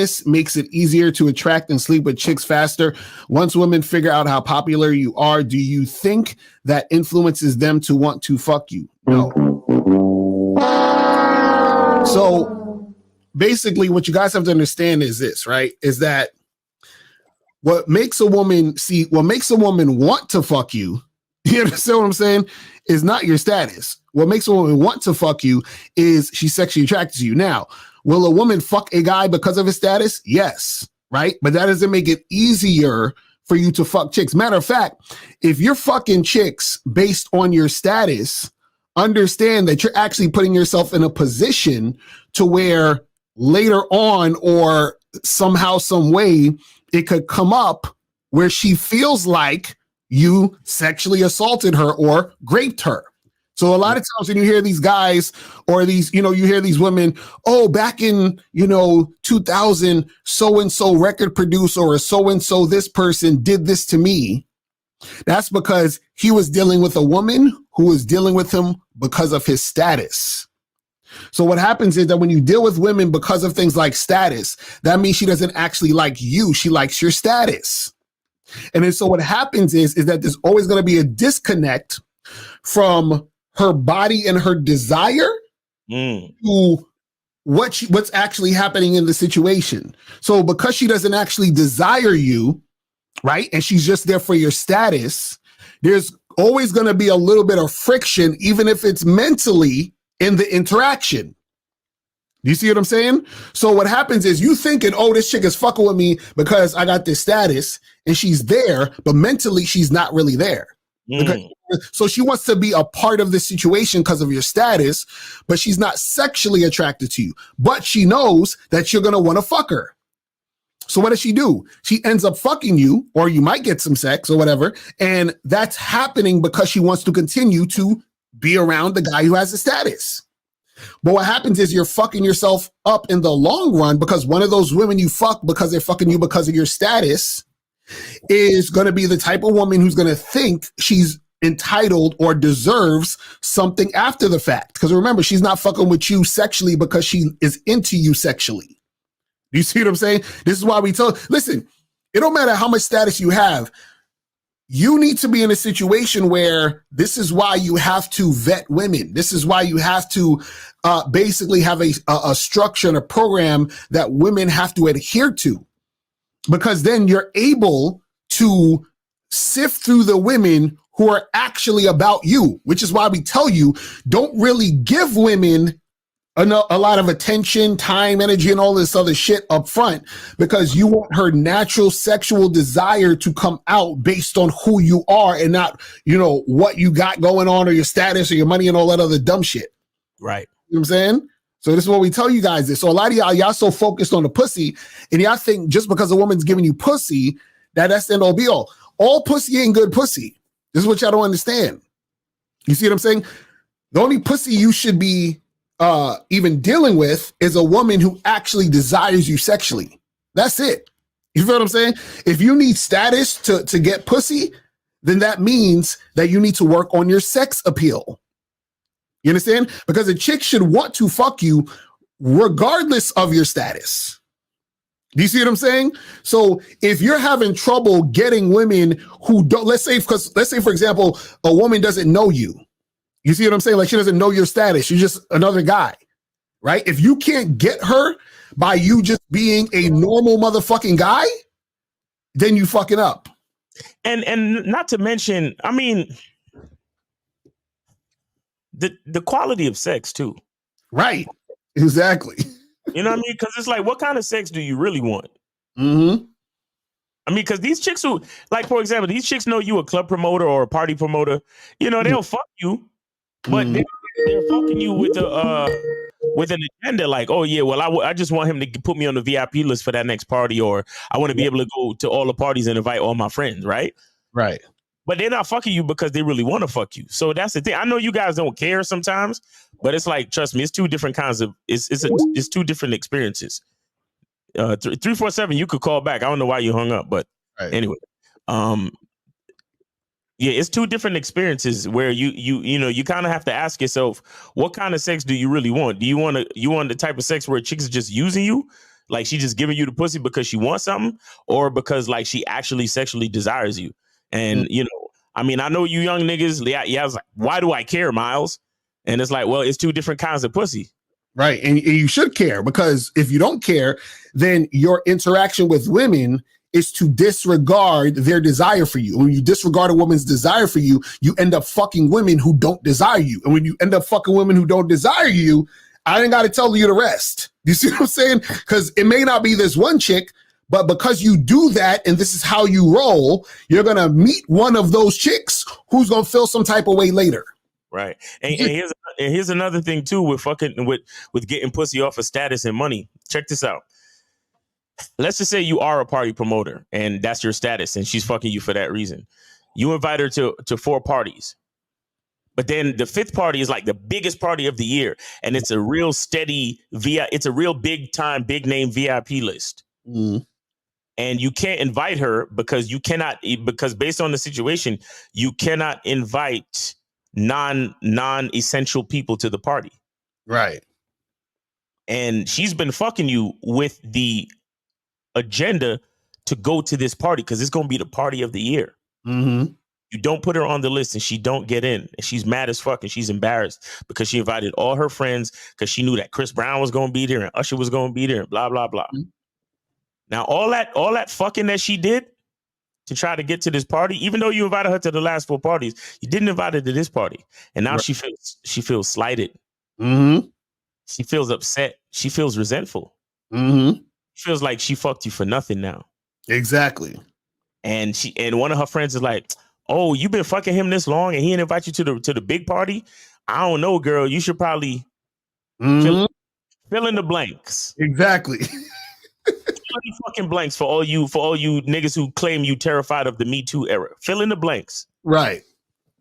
status makes it easier to attract and sleep with chicks faster. Once women figure out how popular you are, do you think that influences them to want to fuck you? No. So basically what you guys have to understand is this, right? Is that what makes a woman want to fuck you, you understand what I'm saying, is not your status. What makes a woman want to fuck you is she's sexually attracted to you. Now, will a woman fuck a guy because of his status? Yes, right? But that doesn't make it easier for you to fuck chicks. Matter of fact, if you're fucking chicks based on your status, understand that you're actually putting yourself in a position to where later on or somehow, some way, it could come up where she feels like you sexually assaulted her or raped her. So a lot of times when you hear these guys or these, you hear these women, oh, back in, 2000, so-and-so record producer or so-and-so this person did this to me. That's because he was dealing with a woman who was dealing with him because of his status. So what happens is that when you deal with women because of things like status, that means she doesn't actually like you. She likes your status. And then so what happens is that there's always going to be a disconnect from her body and her desire to what's actually happening in the situation. So because she doesn't actually desire you, right, and she's just there for your status, there's always going to be a little bit of friction, even if it's mentally in the interaction. You see what I'm saying? So what happens is you thinking, oh, this chick is fucking with me because I got this status, and she's there, but mentally she's not really there. So she wants to be a part of the situation because of your status, but she's not sexually attracted to you. But she knows that you're going to want to fuck her. So what does she do? She ends up fucking you, or you might get some sex or whatever. And that's happening because she wants to continue to be around the guy who has the status. But what happens is you're fucking yourself up in the long run, because one of those women you fuck because they're fucking you because of your status is going to be the type of woman who's going to think she's entitled or deserves something after the fact. Because remember, she's not fucking with you sexually because she is into you sexually. Do you see what I'm saying? This is why listen, it don't matter how much status you have. You need to be in a situation where this is why you have to vet women. This is why you have to basically have a structure and a program that women have to adhere to, because then you're able to sift through the women who are actually about you, which is why we tell you don't really give women a lot of attention, time, energy, and all this other shit up front, because you want her natural sexual desire to come out based on who you are and not, what you got going on or your status or your money and all that other dumb shit. Right. You know what I'm saying? So this is what we tell you guys this. So a lot of y'all so focused on the pussy, and y'all think just because a woman's giving you pussy, that's the end all be all. All pussy ain't good pussy. This is what y'all don't understand. You see what I'm saying? The only pussy you should be even dealing with is a woman who actually desires you sexually. That's it. You feel what I'm saying? If you need status to get pussy, then that means that you need to work on your sex appeal. You understand? Because a chick should want to fuck you regardless of your status. Do you see what I'm saying? So if you're having trouble getting women who don't, let's say, for example, a woman doesn't know you. You see what I'm saying? Like, she doesn't know your status. You're just another guy, right? If you can't get her by you just being a normal motherfucking guy, then you fucking up. And not to mention, I mean, the quality of sex too. Right. Exactly. You know what I mean? Because it's like, what kind of sex do you really want? Mm-hmm. I mean, because these chicks who, like, for example, these chicks know you a club promoter or a party promoter. They'll fuck you. But they're fucking you with an agenda, like, oh yeah, well, I just want him to put me on the VIP list for that next party, or I want to be able to go to all the parties and invite all my friends, right? Right. But they're not fucking you because they really want to fuck you. So that's the thing. I know you guys don't care sometimes, but it's like, trust me, it's two different kinds of it's two different experiences. 347, you could call back. I don't know why you hung up, but anyway, yeah, it's two different experiences where you kind of have to ask yourself, what kind of sex do you really want? Do you want the type of sex where chicks are just using you? Like she just giving you the pussy because she wants something, or because like she actually sexually desires you. And you know, I mean, I know you young niggas. Yeah, I was like, why do I care, Miles? And it's like, well, it's two different kinds of pussy. Right. And you should care, because if you don't care, then your interaction with women is to disregard their desire for you. When you disregard a woman's desire for you, you end up fucking women who don't desire you. And when you end up fucking women who don't desire you, I ain't got to tell you the rest. You see what I'm saying? Because it may not be this one chick, but because you do that and this is how you roll, you're going to meet one of those chicks who's going to feel some type of way later. Right. And here's another thing too with getting pussy off of status and money. Check this out. Let's just say you are a party promoter and that's your status and she's fucking you for that reason. You invite her to 4 parties. But then the 5th party is like the biggest party of the year. And it's a real steady it's a real big time, big name VIP list. And you can't invite her because based on the situation, you cannot invite non-essential people to the party. Right. And she's been fucking you with the agenda to go to this party because it's going to be the party of the year. You don't put her on the list and she don't get in, and she's mad as fuck and she's embarrassed because she invited all her friends because she knew that Chris Brown was going to be there and Usher was going to be there and blah, blah, blah. Now, all that fucking that she did to try to get to this party, even though you invited her to the last 4 parties, you didn't invite her to this party. And now she feels slighted. She feels upset. She feels resentful. She feels like she fucked you for nothing now. Exactly. And one of her friends is like, oh, you've been fucking him this long and he didn't invite you to the big party? I don't know, girl. You should probably fill in the blanks. Exactly. Fill in the fucking blanks for all you niggas who claim you terrified of the Me Too era. Fill in the blanks. Right.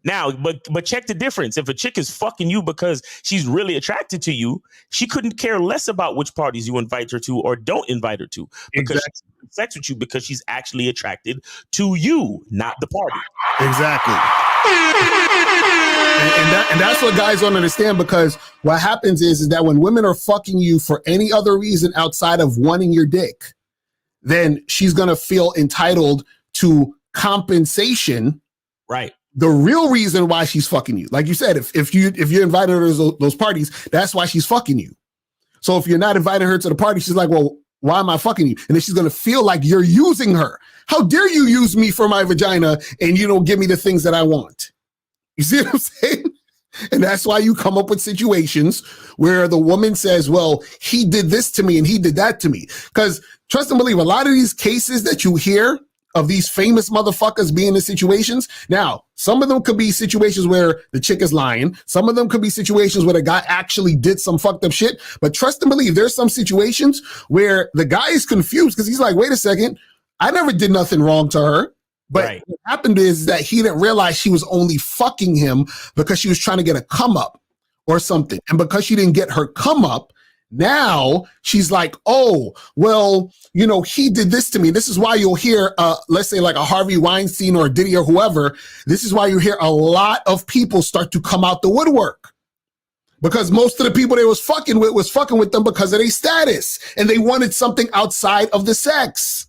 Now, but check the difference. If a chick is fucking you because she's really attracted to you, she couldn't care less about which parties you invite her to or don't invite her to, because she's having sex with you because she's actually attracted to you, not the party. Exactly. And that's what guys don't understand, because what happens is that when women are fucking you for any other reason outside of wanting your dick, then she's going to feel entitled to compensation. Right. The real reason why she's fucking you. Like you said, if you invited her to those parties, that's why she's fucking you. So if you're not inviting her to the party, she's like, well, why am I fucking you? And then she's going to feel like you're using her. How dare you use me for my vagina and you don't give me the things that I want? You see what I'm saying? And that's why you come up with situations where the woman says, well, he did this to me and he did that to me. Because trust and believe, a lot of these cases that you hear of these famous motherfuckers being in situations. Now, some of them could be situations where the chick is lying. Some of them could be situations where the guy actually did some fucked up shit. But trust and believe, there's some situations where the guy is confused because he's like, wait a second, I never did nothing wrong to her. But what happened is that he didn't realize she was only fucking him because she was trying to get a come up or something. And because she didn't get her come up, now she's like, oh, well, you know, he did this to me. This is why you'll hear, let's say like a Harvey Weinstein or a Diddy or whoever. This is why you hear a lot of people start to come out the woodwork, because most of the people they was fucking with them because of their status and they wanted something outside of the sex.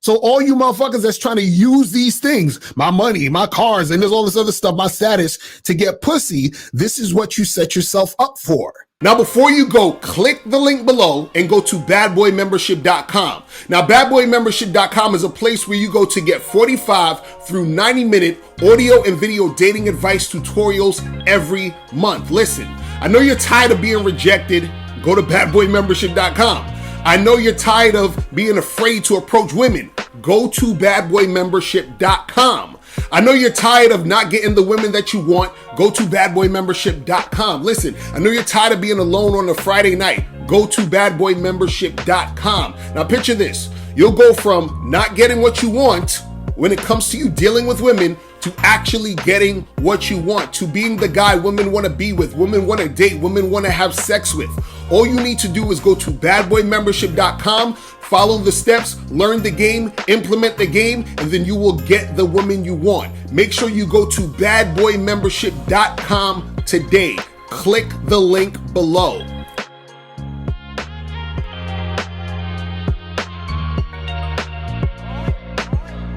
So all you motherfuckers that's trying to use these things, my money, my cars, and there's all this other stuff, my status, to get pussy, this is what you set yourself up for. Now, before you go, click the link below and go to badboymembership.com. Now, badboymembership.com is a place where you go to get 45 through 90-minute audio and video dating advice tutorials every month. Listen, I know you're tired of being rejected. Go to badboymembership.com. I know you're tired of being afraid to approach women. Go to badboymembership.com. I know you're tired of not getting the women that you want. Go to badboymembership.com. Listen, I know you're tired of being alone on a Friday night. Go to badboymembership.com. Now picture this. You'll go from not getting what you want when it comes to you dealing with women to actually getting what you want, to being the guy women want to be with, women want to date, women want to have sex with. All you need to do is go to badboymembership.com, follow the steps, learn the game, implement the game, and then you will get the woman you want. Make sure you go to badboymembership.com today. Click the link below.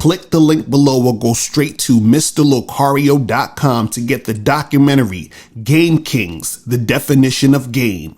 Click the link below or go straight to mr.locario.com to get the documentary Game Kings, The Definition of Game.